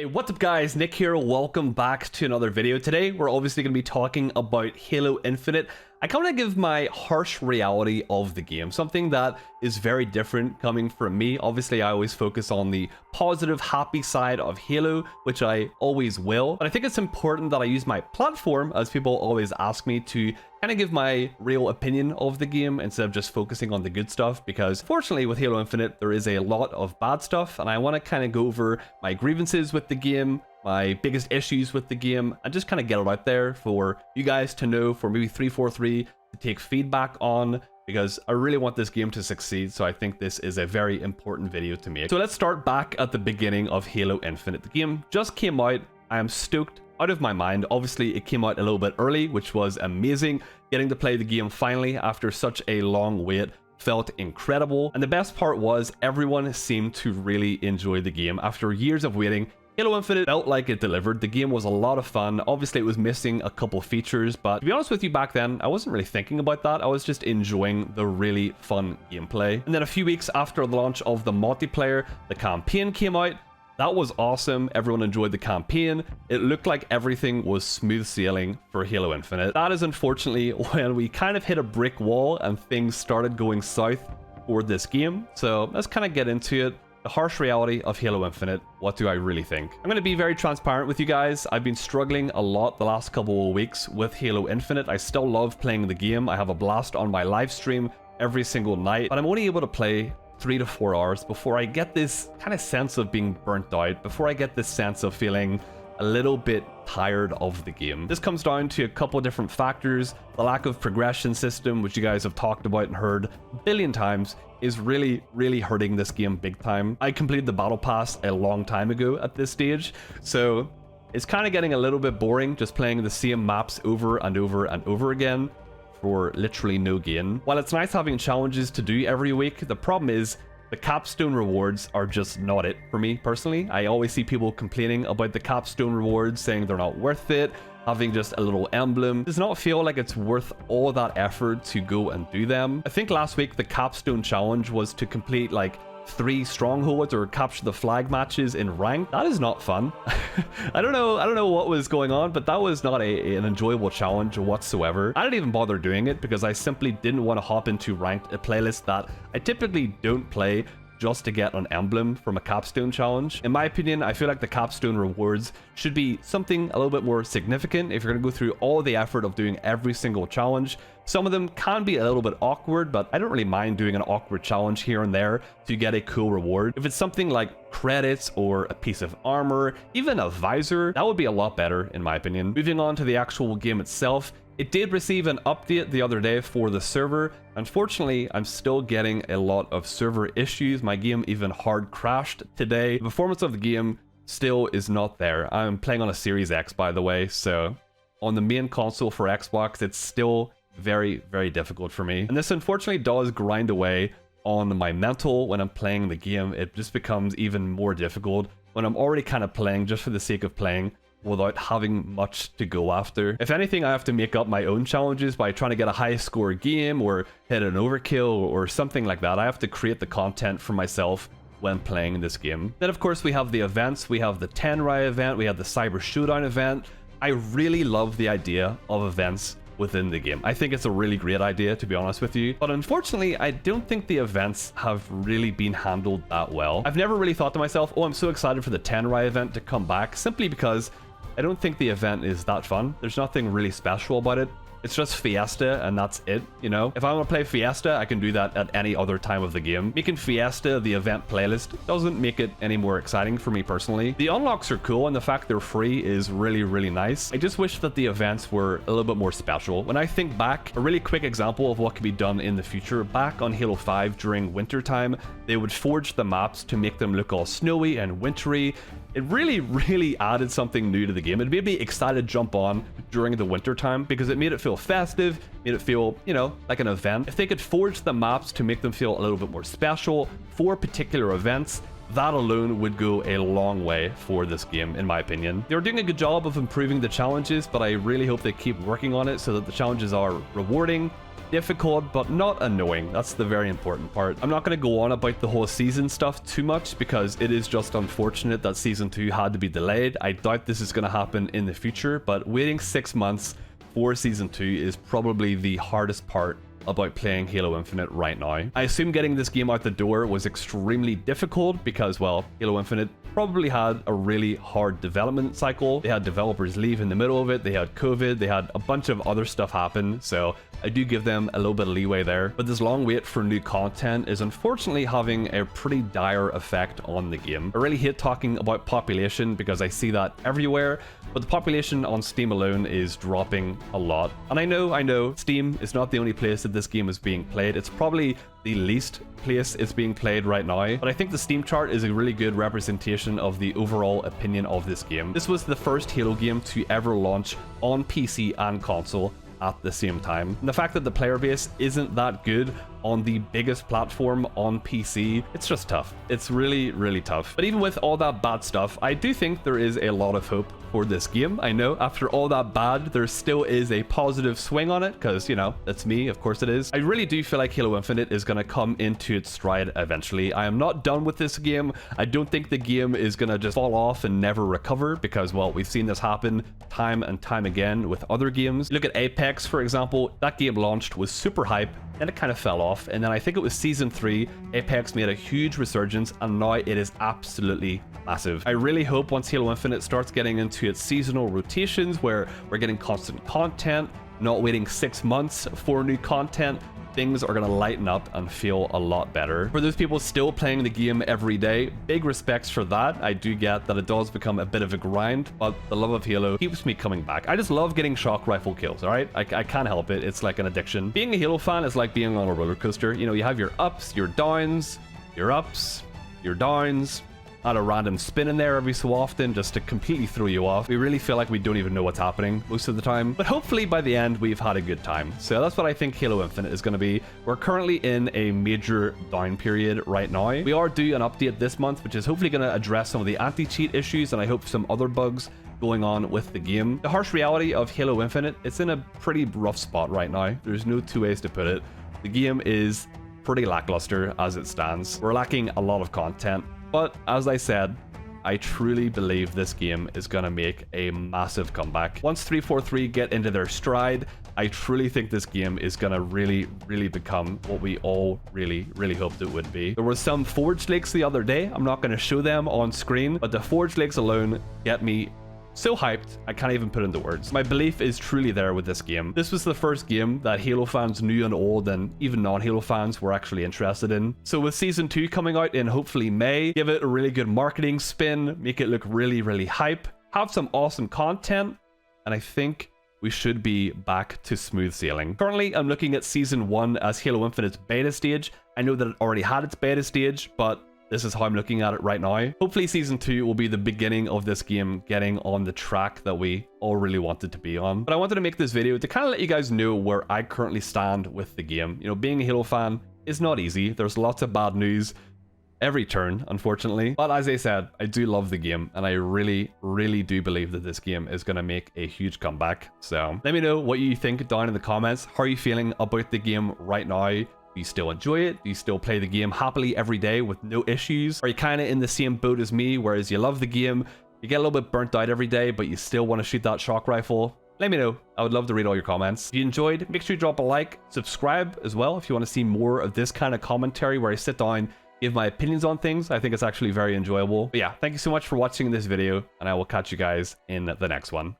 Hey, what's up guys, Nick here, welcome back to another video. Today we're obviously going to be talking about Halo Infinite. I kind of give my harsh reality of the game, something that is very different coming from me. Obviously I always focus on the positive, happy side of Halo, which I always will. But I think it's important that I use my platform, as people always ask me, to kind of give my real opinion of the game instead of just focusing on the good stuff, because fortunately with Halo Infinite there is a lot of bad stuff, and I want to kind of go over my grievances with the game, my biggest issues with the game, and just kind of get it out there for you guys to know, for maybe 343 to take feedback on, because I really want this game to succeed. So I think this is a very important video to make. So let's start back at the beginning of Halo Infinite. The game just came out. I am stoked out of my mind. Obviously it came out a little bit early, which was amazing. Getting to play the game finally after such a long wait felt incredible, and the best part was everyone seemed to really enjoy the game. After years of waiting, Halo Infinite felt like it delivered. The game was a lot of fun. Obviously it was missing a couple features, but to be honest with you, back then I wasn't really thinking about that. I was just enjoying the really fun gameplay. And then a few weeks after the launch of the multiplayer, the campaign came out. That was awesome. Everyone enjoyed the campaign. It looked like everything was smooth sailing for Halo Infinite. That is unfortunately when we kind of hit a brick wall and things started going south for this game. So let's kind of get into it. The harsh reality of Halo Infinite. What do I really think? I'm going to be very transparent with you guys. I've been struggling a lot the last couple of weeks with Halo Infinite. I still love playing the game. I have a blast on my live stream every single night, but I'm only able to play 3 to 4 hours before I get this kind of sense of being burnt out, before I get this sense of feeling a little bit tired of the game. This comes down to a couple of different factors. The lack of progression system, which you guys have talked about and heard a billion times, is really hurting this game big time. I completed the battle pass a long time ago at this stage, so it's kind of getting a little bit boring just playing the same maps over and over and over again for literally no gain. While it's nice having challenges to do every week, the problem is the capstone rewards are just not it for me personally. I always see people complaining about the capstone rewards, saying they're not worth it. Having just a little emblem does not feel like it's worth all that effort to go and do them. I think last week the capstone challenge was to complete like 3 strongholds or capture the flag matches in rank. That is not fun. I don't know what was going on, but that was not an enjoyable challenge whatsoever. I didn't even bother doing it because I simply didn't want to hop into ranked, a playlist that I typically don't play, just to get an emblem from a capstone challenge. In my opinion, I feel like the capstone rewards should be something a little bit more significant. If you're going to go through all the effort of doing every single challenge, some of them can be a little bit awkward, but I don't really mind doing an awkward challenge here and there to get a cool reward. If it's something like credits or a piece of armor, even a visor, that would be a lot better in my opinion. Moving on to the actual game itself, it did receive an update the other day for the server. Unfortunately, I'm still getting a lot of server issues. My game even hard crashed today. The performance of the game still is not there. I'm playing on a Series X, by the way, so on the main console for Xbox, it's still very difficult for me. And this unfortunately does grind away on my mental when I'm playing the game. It just becomes even more difficult when I'm already kind of playing just for the sake of playing, without having much to go after. If anything, I have to make up my own challenges by trying to get a high score game or hit an overkill or something like that. I have to create the content for myself when playing this game. Then of course we have the events. We have the Tenrai event, we have the Cyber Showdown event. I really love the idea of events within the game. I think it's a really great idea, to be honest with you, but unfortunately I don't think the events have really been handled that well. I've never really thought to myself, oh, I'm so excited for the Tenrai event to come back, simply because I don't think the event is that fun. There's nothing really special about it. It's just Fiesta and that's it, you know? If I want to play Fiesta, I can do that at any other time of the game. Making Fiesta the event playlist doesn't make it any more exciting for me personally. The unlocks are cool and the fact they're free is really nice. I just wish that the events were a little bit more special. When I think back, a really quick example of what could be done in the future, back on Halo 5 during winter time, they would forge the maps to make them look all snowy and wintry. It really added something new to the game. It made me excited to jump on during the winter time because it made it feel festive, made it feel, you know, like an event. If they could forge the maps to make them feel a little bit more special for particular events, that alone would go a long way for this game, in my opinion. They're doing a good job of improving the challenges, but I really hope they keep working on it so that the challenges are rewarding, difficult, but not annoying. That's the very important part. I'm not going to go on about the whole season stuff too much because it is just unfortunate that season 2 had to be delayed. I doubt this is going to happen in the future, but waiting 6 months for season 2 is probably the hardest part about playing Halo Infinite right now. I assume getting this game out the door was extremely difficult because, well, Halo Infinite probably had a really hard development cycle. They had developers leave in the middle of it, they had COVID, they had a bunch of other stuff happen, so I do give them a little bit of leeway there. But this long wait for new content is unfortunately having a pretty dire effect on the game. I really hate talking about population because I see that everywhere, but the population on Steam alone is dropping a lot. And I know, Steam is not the only place that this game is being played. It's probably the least place it's being played right now, but I think the Steam chart is a really good representation of the overall opinion of this game. This was the first Halo game to ever launch on PC and console at the same time. And the fact that the player base isn't that good on the biggest platform on PC, it's just tough. It's really, really tough. But even with all that bad stuff, I do think there is a lot of hope for this game. I know after all that bad, there still is a positive swing on it because, you know, that's me, of course it is. I really do feel like Halo Infinite is going to come into its stride eventually. I am not done with this game. I don't think the game is going to just fall off and never recover because, well, we've seen this happen time and time again with other games. Look at Apex, for example. That game launched with super hype, then it kind of fell off, and then I think it was season 3, Apex made a huge resurgence, and now it is absolutely massive. I really hope once Halo Infinite starts getting into its seasonal rotations where we're getting constant content, not waiting 6 months for new content, things are going to lighten up and feel a lot better. For those people still playing the game every day, big respects for that. I do get that it does become a bit of a grind, but the love of Halo keeps me coming back. I just love getting shock rifle kills, all right? I can't help it. It's like an addiction. Being a Halo fan is like being on a roller coaster. You know, you have your ups, your downs, your ups, your downs, add a random spin in there every so often just to completely throw you off. We really feel like we don't even know what's happening most of the time, but hopefully by the end we've had a good time. So that's what I think Halo Infinite is going to be. We're currently in a major down period right now. We are due an update this month, which is hopefully going to address some of the anti-cheat issues and I hope some other bugs going on with the game. The harsh reality of Halo Infinite, it's in a pretty rough spot right now. There's no two ways to put it. The game is pretty lackluster as it stands. We're lacking a lot of content. But as I said, I truly believe this game is going to make a massive comeback. Once 343 get into their stride, I truly think this game is going to really, really become what we all really, really hoped it would be. There were some Forge leaks the other day. I'm not going to show them on screen, but the Forge leaks alone get me so hyped, I can't even put into words. My belief is truly there with this game. This was the first game that Halo fans new and old and even non-Halo fans were actually interested in. So with Season 2 coming out in hopefully May, give it a really good marketing spin, make it look really, really hype, have some awesome content, and I think we should be back to smooth sailing. Currently, I'm looking at Season 1 as Halo Infinite's beta stage. I know that it already had its beta stage, but this is how I'm looking at it right now. Hopefully Season 2 will be the beginning of this game getting on the track that we all really wanted to be on. But I wanted to make this video to kind of let you guys know where I currently stand with the game. You know, being a Halo fan is not easy. There's lots of bad news every turn, unfortunately. But as I said, I do love the game, and I really, really do believe that this game is going to make a huge comeback. So let me know what you think down in the comments. How are you feeling about the game right now? Do you still enjoy it? Do you still play the game happily every day with no issues? Are you kind of in the same boat as me, whereas you love the game, you get a little bit burnt out every day, but you still want to shoot that shock rifle? Let me know. I would love to read all your comments. If you enjoyed, make sure you drop a like, subscribe as well if you want to see more of this kind of commentary where I sit down, give my opinions on things. I think it's actually very enjoyable. But yeah, thank you so much for watching this video, and I will catch you guys in the next one.